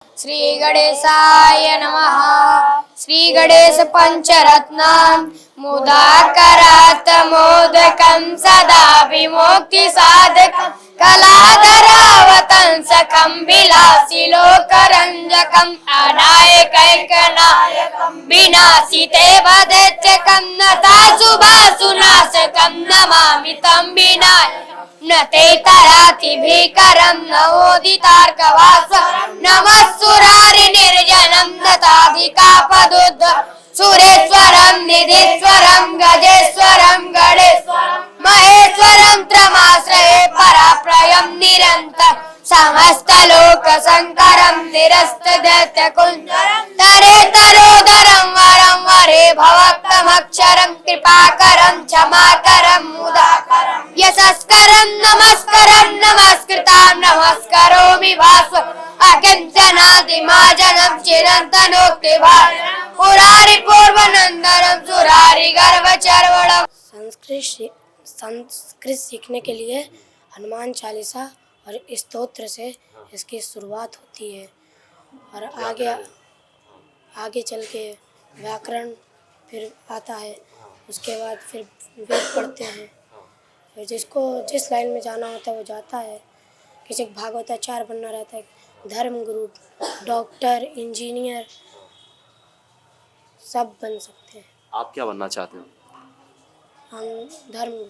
श्री गणेशाय नमः। श्री गणेश पंचरत्नं मुदाकरात् मोदकं सदा विमुक्ति साधकं कलाधरावतंसकं विलासी लोकरंजकं अनायकैकनायकं विनाशिते वदेच्चकं नताशुभासुनाशकं नमामि तं विनायकं न ते तराति भीकरं नवोदितार्कवासरं नमः सुरारि निर्जनं नताधिकापदुद्ध सुरेश्वरं निधीश्वरं गजेश्वरं गणेश्वरं महेश्वरं त्रमाश्रये पराप्रयं निरन्तर समस्तलोकशङ्करं निरस्तदैत्यकुञ्जरं तरे तरोदरं वरं वरे भवक्तमक्षरं कृपाकरं क्षमाकरं मुदाकरं यशस्करं नमस्करं नमस्कृतां नमस्करोमि भास्वरम् अकिंचनादिमाजनं चिरन्तनोक्तिभाजनं पुरारि पूर्वनन्दनं सुरारि गर्भचर्वणम्। संस्कृत सीखने के लिए हनुमान चालीसा और स्तोत्र से इसकी शुरुआत होती है और आगे चल के व्याकरण फिर आता है। उसके बाद फिर वेद पढ़ते हैं। फिर जिसको जिस लाइन में जाना होता है वो जाता है। किसी को भागवताचार्य बनना रहता है, धर्मगुरु, डॉक्टर, इंजीनियर सब बन सकते हैं। आप क्या बनना चाहते हो? हम धर्मगुरु।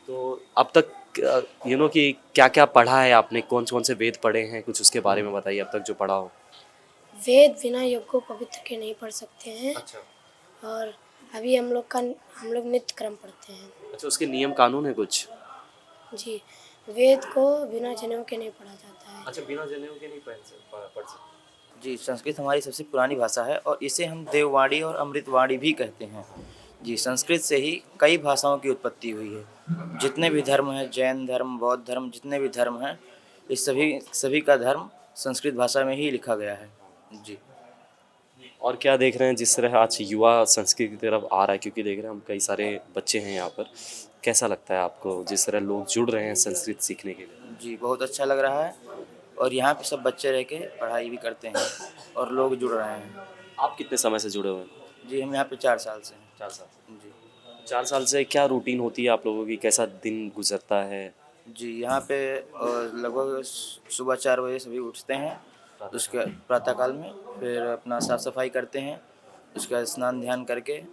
तो अब तक कि क्या क्या पढ़ा है आपने, कौन कौन से वेद पढ़े हैं, कुछ उसके बारे में बताइए अब तक जो पढ़ा हो। वेद बिना यज्ञों पवित्र के नहीं पढ़ सकते हैं। अच्छा। और अभी हम लोग नित्य क्रम पढ़ते हैं। अच्छा, उसके नियम कानून है कुछ? जी, वेद को बिना जनेऊ के नहीं पढ़ा जाता है। अच्छा, बिना जनेऊ के नहीं पढ़ सकते। जी, संस्कृत हमारी सबसे पुरानी भाषा है और इसे हम देववाणी और अमृतवाणी भी कहते हैं। जी, संस्कृत से ही कई भाषाओं की उत्पत्ति हुई है। जितने भी धर्म हैं, जैन धर्म, बौद्ध धर्म, जितने भी धर्म हैं, इस सभी का धर्म संस्कृत भाषा में ही लिखा गया है। जी। और क्या देख रहे हैं जिस तरह आज युवा संस्कृत की तरफ आ रहा है, क्योंकि देख रहे हैं हम कई सारे बच्चे हैं यहाँ पर, कैसा लगता है आपको जिस तरह लोग जुड़ रहे हैं संस्कृत सीखने के लिए? जी, बहुत अच्छा लग रहा है और यहाँ पे सब बच्चे रह के पढ़ाई भी करते हैं और लोग जुड़ रहे हैं। आप कितने समय से जुड़े हुए हैं? जी, हम यहाँ पे 4 साल से हैं। 4 साल। जी। 4 साल से क्या रूटीन होती है आप लोगों की, कैसा दिन गुजरता है? जी, यहाँ पे लगभग सुबह 4 बजे सभी उठते हैं। उसके प्रातःकाल में फिर अपना साफ़ सफाई करते हैं। उसके बाद स्नान ध्यान करके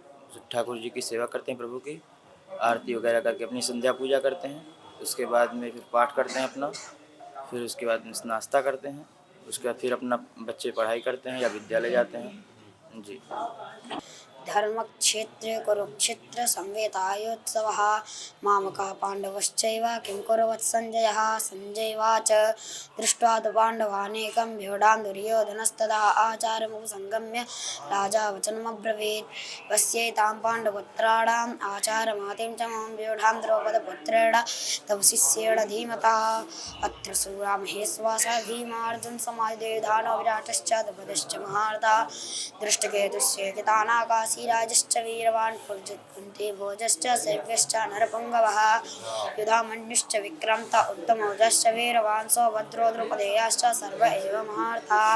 ठाकुर जी की सेवा करते हैं, प्रभु की आरती वगैरह करके अपनी संध्या पूजा करते हैं। उसके बाद में फिर पाठ करते हैं अपना। फिर उसके बाद में नाश्ता करते हैं। उसके बाद फिर अपना बच्चे पढ़ाई करते हैं या विद्यालय जाते हैं। जी। धर्मक्षेत्रे कुरुक्षेत्र संवेतायोत्सवः मामकः पाण्डवश्चैव किं कुर्वत् सञ्जयः सञ्जयवाच दृष्ट्वा तु पाण्डवानेकं व्यूढां दुर्योधनस्तदा आचारमुपसंगम्य राजा वचनमब्रवीत् पश्येतां पाण्डुपुत्राणाम् आचारमातिं च मां व्यूढां द्रौपदपुत्रेण तव शिष्येण धीमता अत्र सूरा महेश्वासः भीमार्जुनसमायुधो विराटश्च द्रुपदश्च महारथः दृष्टकेतुश्च कितानाकाशीराजश्च वीरवान् कुन्ती भोजश्च शैव्यश्च नरपुङ्गवः युधामन्युश्च विक्रमः उत्तमौजश्च वीरवान् सौभद्रो द्रुपदेयाश्च सर्व एव महारथाः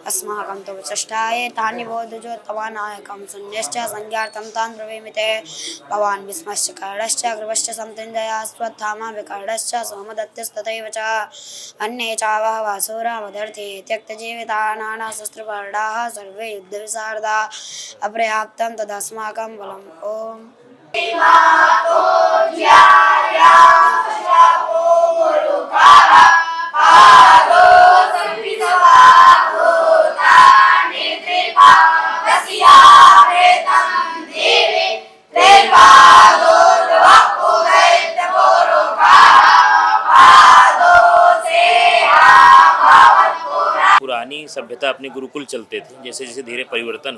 अस्माकं तु विशिष्टाय तानि बोधुजोत्तमानायकं शून्यश्च संज्ञार्थं तान् ब्रवीमि ते भवान् भीष्मश्च कर्णश्च कृपश्च सन्तञ्जयः अश्वत्थामा विकर्णश्च सोमदत्तस्तथैव च अन्ये चावहवः शूरामदर्थे त्यक्तजीविताः नानाशस्त्रपर्णाः सर्वे युद्धविशारदाः अपर्याप्तं तदस्माकं बलम्। ओम पुरानी सभ्यता अपने गुरुकुल चलते थे, जैसे जैसे धीरे परिवर्तन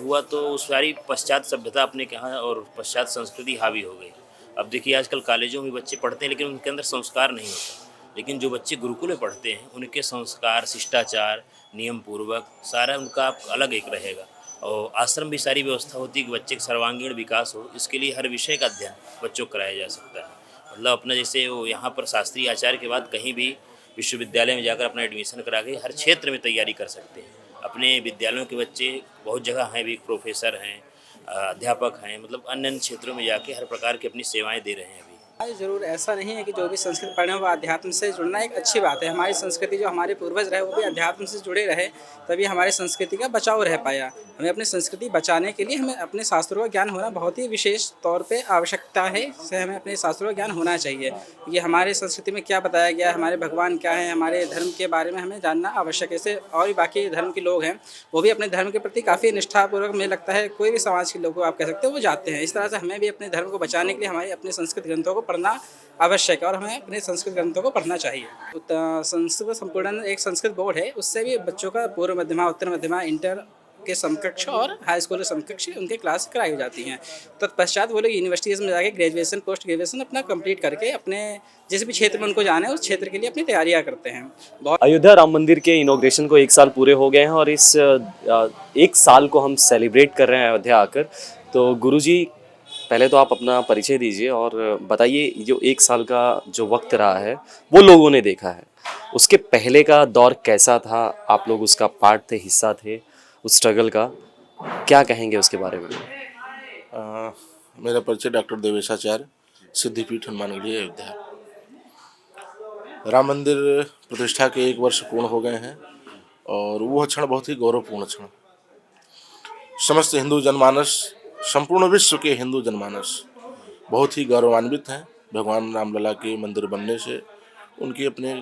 हुआ तो उस सारी पश्चात सभ्यता अपने यहाँ और पश्चात संस्कृति हावी हो गई। अब देखिए आजकल कॉलेजों में बच्चे पढ़ते हैं लेकिन उनके अंदर संस्कार नहीं होता, लेकिन जो बच्चे गुरुकुल में पढ़ते हैं उनके संस्कार, शिष्टाचार, नियम पूर्वक सारा उनका अलग एक रहेगा। और आश्रम भी सारी व्यवस्था होती है कि बच्चे का सर्वांगीण विकास हो, इसके लिए हर विषय का अध्ययन बच्चों को कराया जा सकता है। मतलब अपना जैसे वो यहाँ पर शास्त्रीय आचार्य के बाद कहीं भी विश्वविद्यालय में जाकर अपना एडमिशन करा के हर क्षेत्र में तैयारी कर सकते हैं। अपने विद्यालयों के बच्चे बहुत जगह हैं, भी प्रोफेसर हैं, अध्यापक हैं, मतलब अन्य अन्य क्षेत्रों में जाके हर प्रकार की अपनी सेवाएं दे रहे हैं अभी। हाँ, ज़रूर ऐसा नहीं है कि जो भी संस्कृत पढ़े वो अध्यात्म से जुड़ना एक अच्छी बात है। हमारी संस्कृति जो हमारे पूर्वज रहे वो भी अध्यात्म से जुड़े रहे, तभी हमारी संस्कृति का बचाव रह पाया। हमें अपनी संस्कृति बचाने के लिए हमें अपने शास्त्रों का ज्ञान होना बहुत ही विशेष तौर पे आवश्यकता है। इससे हमें अपने शास्त्रों का ज्ञान होना चाहिए। ये हमारे संस्कृति में क्या बताया गया है, हमारे भगवान क्या है, हमारे धर्म के बारे में हमें जानना आवश्यक है। इससे और भी बाकी धर्म के लोग हैं वो भी अपने धर्म के प्रति काफ़ी निष्ठापूर्वक, मुझे लगता है कोई भी समाज के लोग को आप कह सकते हो वो जाते हैं। इस तरह से हमें भी अपने धर्म को बचाने के लिए हमारे अपने संस्कृत ग्रंथों को पढ़ना आवश्यक है और हमें अपने संस्कृत ग्रंथों को पढ़ना चाहिए। संस्कृत संपूर्ण एक संस्कृत बोर्ड है, उससे भी बच्चों का पूर्व मध्यमा, उत्तर मध्यमा, इंटर के समकक्ष और हाई स्कूल के समकक्ष उनके क्लास कराई जाती हैं। तत्पश्चात वो लोग यूनिवर्सिटीज़ में जाके ग्रेजुएशन, पोस्ट ग्रेजुएशन अपना कंप्लीट करके अपने जिस भी क्षेत्र में उनको जाना है उस क्षेत्र के लिए अपनी तैयारियां करते हैं। अयोध्या राम मंदिर के इनॉग्रेशन को 1 साल पूरे हो गए हैं और इस 1 साल को हम सेलिब्रेट कर रहे हैं अयोध्या आकर। तो गुरुजी, पहले तो आप अपना परिचय दीजिए और बताइए जो 1 साल का जो वक्त रहा है वो लोगों ने देखा है, उसके पहले का दौर कैसा था? आप लोग उसका पार्ट थे, हिस्सा थे उस स्ट्रगल का, क्या कहेंगे उसके बारे में? मेरा परिचय डॉक्टर देवेशाचार्य, सिद्धिपीठ हनुमानगढ़ी, अयोध्या। राम मंदिर प्रतिष्ठा के 1 वर्ष पूर्ण हो गए हैं और वह क्षण बहुत ही गौरवपूर्ण क्षण। समस्त हिंदू जनमानस, संपूर्ण विश्व के हिंदू जनमानस बहुत ही गौरवान्वित हैं भगवान रामलला के मंदिर बनने से, उनके अपने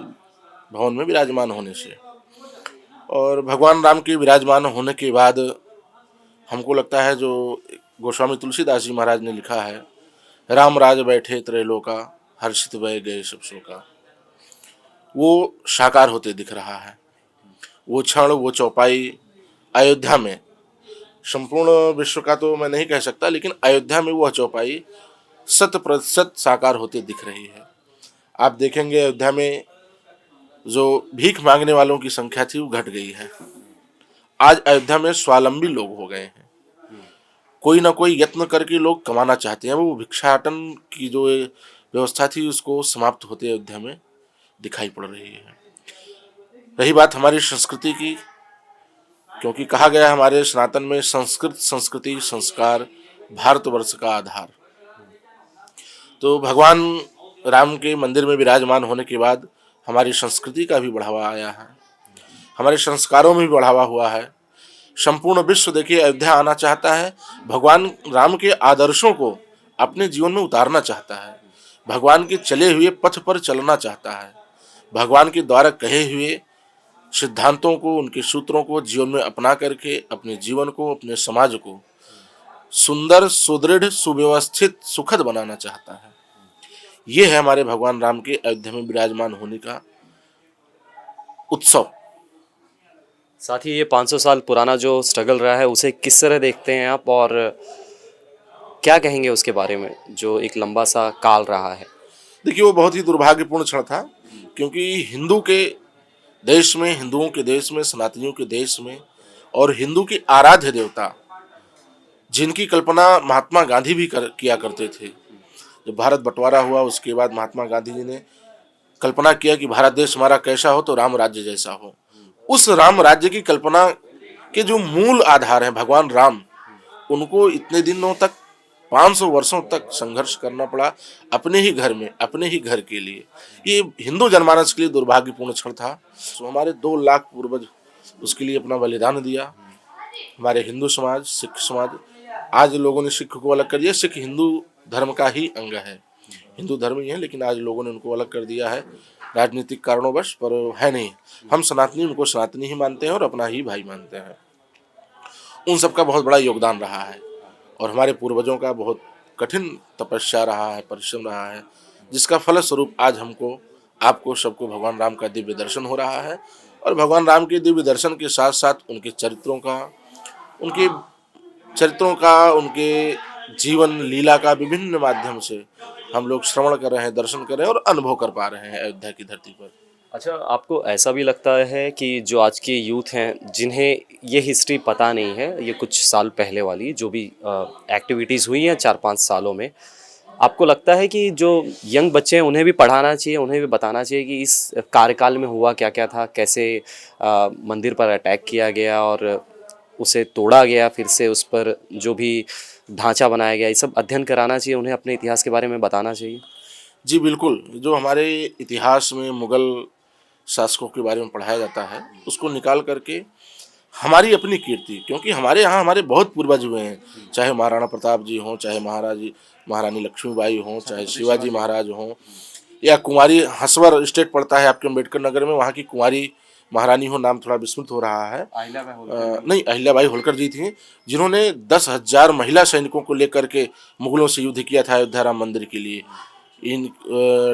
भवन में विराजमान होने से। और भगवान राम के विराजमान होने के बाद हमको लगता है जो गोस्वामी तुलसीदास जी महाराज ने लिखा है, राम राज बैठे त्रैलोका, हर्षित भय गए सब शोका, वो साकार होते दिख रहा है। वो क्षण, वो चौपाई अयोध्या में, संपूर्ण विश्व का तो मैं नहीं कह सकता, लेकिन अयोध्या में वह चौपाई 100% साकार होते दिख रही है। आप देखेंगे अयोध्या में जो भीख मांगने वालों की संख्या थी वो घट गई है। आज अयोध्या में स्वावलंबी लोग हो गए हैं। कोई ना कोई यत्न करके लोग कमाना चाहते हैं। वो भिक्षाटन की जो व्यवस्था थी उसको समाप्त होते अयोध्या में दिखाई पड़ रही है। रही बात हमारी संस्कृति की, क्योंकि कहा गया हमारे सनातन में संस्कृत, संस्कृति, संस्कार भारतवर्ष का आधार। तो भगवान राम के मंदिर में विराजमान होने के बाद हमारी संस्कृति का भी बढ़ावा आया है, हमारे संस्कारों में भी बढ़ावा हुआ है। संपूर्ण विश्व देखिए अयोध्या आना चाहता है, भगवान राम के आदर्शों को अपने जीवन में उतारना चाहता है, भगवान के चले हुए पथ पर चलना चाहता है, भगवान के द्वारा कहे हुए सिद्धांतों को, उनके सूत्रों को जीवन में अपना करके अपने जीवन को, अपने समाज को सुंदर, सुदृढ़, सुव्यवस्थित, सुखद बनाना चाहता है। ये है हमारे भगवान राम के अयोध्या में विराजमान होने का उत्सव। साथ ही ये 500 साल पुराना जो स्ट्रगल रहा है उसे किस तरह देखते हैं आप और क्या कहेंगे उसके बारे में, जो एक लंबा सा काल रहा है? देखिए वो बहुत ही दुर्भाग्यपूर्ण क्षण था, क्योंकि हिंदू के देश में, हिंदुओं के देश में, सनातनियों के देश में और हिंदू के आराध्य देवता जिनकी कल्पना महात्मा गांधी भी किया करते थे। जब भारत बंटवारा हुआ उसके बाद महात्मा गांधी जी ने कल्पना किया कि भारत देश हमारा कैसा हो तो राम राज्य जैसा हो। उस राम राज्य की कल्पना के जो मूल आधार हैं भगवान राम, उनको इतने दिनों तक, 500 वर्षों तक संघर्ष करना पड़ा अपने ही घर में, अपने ही घर के लिए। ये हिंदू जनमानस के लिए दुर्भाग्यपूर्ण क्षण था। तो हमारे 2 लाख पूर्वज उसके लिए अपना बलिदान दिया। हमारे हिंदू समाज, सिख समाज, आज लोगों ने सिख को अलग कर दिया। सिख हिंदू धर्म का ही अंग है, हिंदू धर्म ही है, लेकिन आज लोगों ने उनको अलग कर दिया है राजनीतिक कारणोंवश, पर है नहीं। हम सनातनी उनको सनातनी ही मानते हैं और अपना ही भाई मानते हैं। उन सबका बहुत बड़ा योगदान रहा है और हमारे पूर्वजों का बहुत कठिन तपस्या रहा है, परिश्रम रहा है, जिसका फलस्वरूप आज हमको, आपको, सबको भगवान राम का दिव्य दर्शन हो रहा है। और भगवान राम के दिव्य दर्शन के साथ साथ उनके चरित्रों का, उनके जीवन लीला का विभिन्न माध्यम से हम लोग श्रवण कर रहे हैं, दर्शन कर रहे हैं और अनुभव कर पा रहे हैं अयोध्या की धरती पर। अच्छा, आपको ऐसा भी लगता है कि जो आज के यूथ हैं जिन्हें ये हिस्ट्री पता नहीं है, ये कुछ साल पहले वाली जो भी एक्टिविटीज़ हुई हैं 4-5 सालों में, आपको लगता है कि जो यंग बच्चे हैं उन्हें भी पढ़ाना चाहिए, उन्हें भी बताना चाहिए कि इस कार्यकाल में हुआ क्या क्या था, कैसे मंदिर पर अटैक किया गया और उसे तोड़ा गया, फिर से उस पर जो भी ढांचा बनाया गया, ये सब अध्ययन कराना चाहिए, उन्हें अपने इतिहास के बारे में बताना चाहिए। जी बिल्कुल, जो हमारे इतिहास में मुग़ल शासकों के बारे में पढ़ाया जाता है, उसको निकाल करके हमारी अपनी कीर्ति, क्योंकि हमारे यहाँ हमारे बहुत पूर्वज हुए हैं, चाहे महाराणा प्रताप जी हों, चाहे महारानी लक्ष्मीबाई हों, चाहे शिवाजी महाराज हों, या कुंवारी हंसवर स्टेट पड़ता है आपके अम्बेडकर नगर में, वहाँ की कुंवारी महारानी हो, नाम थोड़ा विस्मृत हो रहा है, नहीं अहिल्याबाई होलकर जी थी, जिन्होंने 10,000 महिला सैनिकों को लेकर के मुगलों से युद्ध किया था अयोध्या राम मंदिर के लिए। इन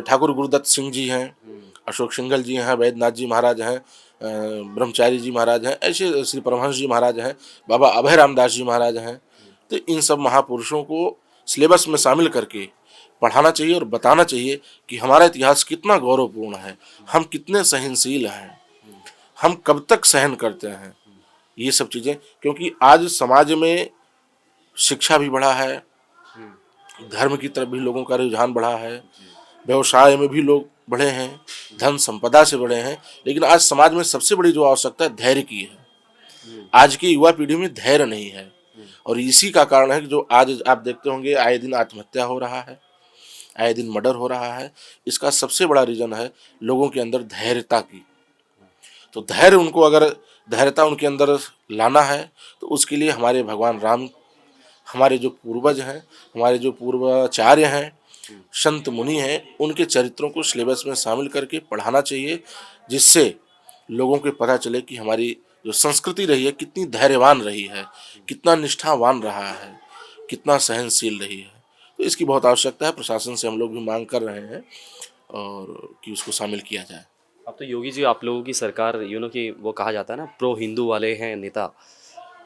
ठाकुर गुरुदत्त सिंह जी हैं, अशोक सिंघल जी हैं, वैद्यनाथ जी महाराज हैं, ब्रह्मचारी जी महाराज हैं, ऐसे श्री परमहंस जी महाराज हैं, बाबा अभय रामदास जी महाराज हैं। तो इन सब महापुरुषों को सिलेबस में शामिल करके पढ़ाना चाहिए और बताना चाहिए कि हमारा इतिहास कितना गौरवपूर्ण है, हम कितने सहनशील हैं, हम कब तक सहन करते हैं, ये सब चीज़ें। क्योंकि आज समाज में शिक्षा भी बढ़ा है, धर्म की तरफ भी लोगों का रुझान बढ़ा है, व्यवसाय में भी लोग बढ़े हैं, धन संपदा से बढ़े हैं, लेकिन आज समाज में सबसे बड़ी जो आवश्यकता है धैर्य की है। आज की युवा पीढ़ी में धैर्य नहीं है और इसी का कारण है कि जो आज आप देखते होंगे आए दिन आत्महत्या हो रहा है, आए दिन मर्डर हो रहा है। इसका सबसे बड़ा रीज़न है लोगों के अंदर धैर्यता की। तो धैर्यता उनके अंदर लाना है तो उसके लिए हमारे भगवान राम, हमारे जो पूर्वज हैं, हमारे जो पूर्वाचार्य हैं, संत मुनि हैं, उनके चरित्रों को सिलेबस में शामिल करके पढ़ाना चाहिए, जिससे लोगों को पता चले कि हमारी जो संस्कृति रही है कितनी धैर्यवान रही है, कितना निष्ठावान रहा है, कितना सहनशील रही है। तो इसकी बहुत आवश्यकता है, प्रशासन से हम लोग भी मांग कर रहे हैं और कि उसको शामिल किया जाए। अब तो योगी जी आप लोगों की सरकार कि वो कहा जाता है ना प्रो हिंदू वाले हैं नेता,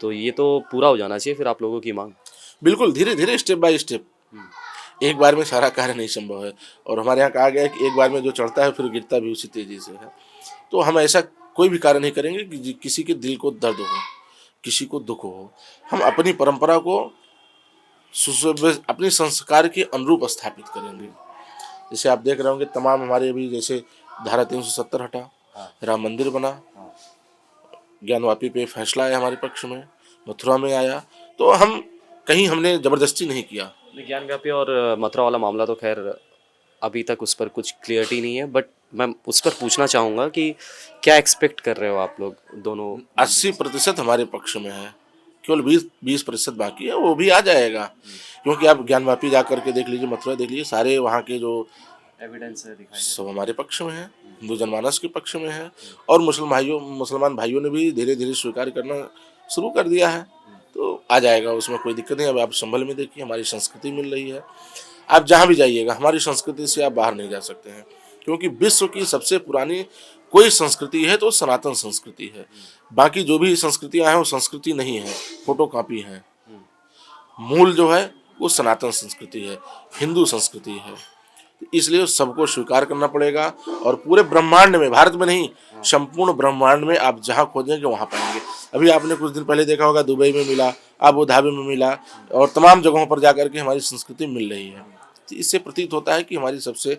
तो ये तो पूरा हो जाना चाहिए फिर आप लोगों की मांग। बिल्कुल, धीरे धीरे स्टेप बाय स्टेप, एक बार में सारा कार्य नहीं संभव है और हमारे यहाँ कहा गया है कि एक बार में जो चढ़ता है फिर गिरता भी उसी तेजी से है। तो हम ऐसा कोई भी कार्य नहीं करेंगे कि किसी के दिल को दर्द हो, किसी को दुख हो। हम अपनी परंपरा को अपने संस्कार के अनुरूप स्थापित करेंगे। जैसे आप देख रहे होंगे तमाम हमारे अभी जैसे धारा 370 हटा, राम मंदिर बना, ज्ञानवापी पे फैसला आया हमारे पक्ष में, मथुरा में आया, तो हमने ज़बरदस्ती नहीं किया। ज्ञानव्यापी और मथुरा वाला मामला तो खैर अभी तक उस पर कुछ क्लियरिटी नहीं है, बट मैं उस पर पूछना चाहूँगा कि क्या एक्सपेक्ट कर रहे हो आप लोग दोनों? 80% हमारे पक्ष में है, केवल 20% बाकी है, वो भी आ जाएगा। क्योंकि आप ज्ञानवापी जा करके देख लीजिए, मथुरा देख लीजिए, सारे वहाँ के जो एविडेंस है सब हमारे पक्ष में है, हिंदू जनमानस के पक्ष में है और मुसलमान भाइयों ने भी धीरे धीरे स्वीकार करना शुरू कर दिया है। तो आ जाएगा, उसमें कोई दिक्कत नहीं। अब आप संभल में देखिए, हमारी संस्कृति मिल रही है, आप जहाँ भी जाइएगा हमारी संस्कृति से आप बाहर नहीं जा सकते हैं, क्योंकि विश्व की सबसे पुरानी कोई संस्कृति है तो सनातन संस्कृति है। बाकी जो भी संस्कृतियाँ हैं वो संस्कृति नहीं है, फोटो कॉपी है। मूल जो है वो सनातन संस्कृति है, हिंदू संस्कृति है। इसलिए सबको स्वीकार करना पड़ेगा और पूरे ब्रह्मांड में, भारत में नहीं, संपूर्ण ब्रह्मांड में आप जहाँ खोजेंगे वहाँ पाएंगे। अभी आपने कुछ दिन पहले देखा होगा दुबई में मिला, अबू धाबी में मिला और तमाम जगहों पर जाकर के हमारी संस्कृति मिल रही है। तो इससे प्रतीत होता है कि हमारी सबसे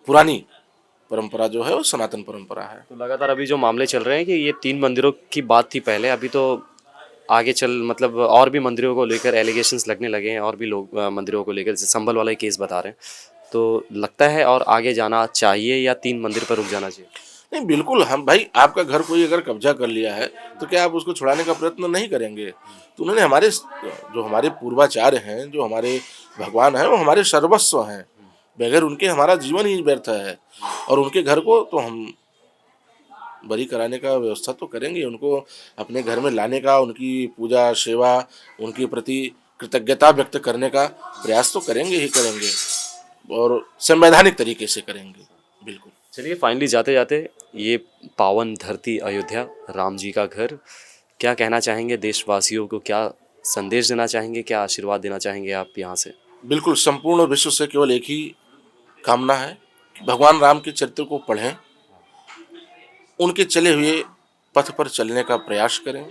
पुरानी परंपरा जो है वो सनातन परंपरा है। तो लगातार अभी जो मामले चल रहे हैं कि ये 3 मंदिरों की बात थी पहले, अभी तो आगे मतलब और भी मंदिरों को लेकर एलिगेशंस लगने लगे हैं और भी लोग मंदिरों को लेकर, जैसे संभल वाला केस बता रहे हैं, तो लगता है और आगे जाना चाहिए या 3 मंदिर पर रुक जाना चाहिए? नहीं, बिल्कुल। हम भाई, आपका घर कोई अगर कब्जा कर लिया है तो क्या आप उसको छुड़ाने का प्रयत्न नहीं करेंगे? तो उन्होंने हमारे पूर्वाचार्य हैं, जो हमारे भगवान हैं, वो हमारे सर्वस्व हैं, बगैर उनके हमारा जीवन ही व्यर्थ है। और उनके घर को तो हम बरी कराने का व्यवस्था तो करेंगे, उनको अपने घर में लाने का, उनकी पूजा सेवा, उनके प्रति कृतज्ञता व्यक्त करने का प्रयास तो करेंगे ही करेंगे और संवैधानिक तरीके से करेंगे, बिल्कुल। चलिए, फाइनली जाते जाते ये पावन धरती अयोध्या, राम जी का घर, क्या कहना चाहेंगे देशवासियों को, क्या संदेश देना चाहेंगे, क्या आशीर्वाद देना चाहेंगे आप यहाँ से? बिल्कुल, संपूर्ण विश्व से केवल एक ही कामना है कि भगवान राम के चरित्र को पढ़ें, उनके चले हुए पथ पर चलने का प्रयास करें,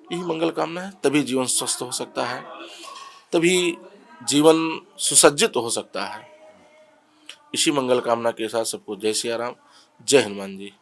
यही मंगल कामना है। तभी जीवन स्वस्थ हो सकता है, तभी जीवन सुसज्जित हो सकता है। इसी मंगल कामना के साथ सबको जय सिया राम, जय हनुमान जी।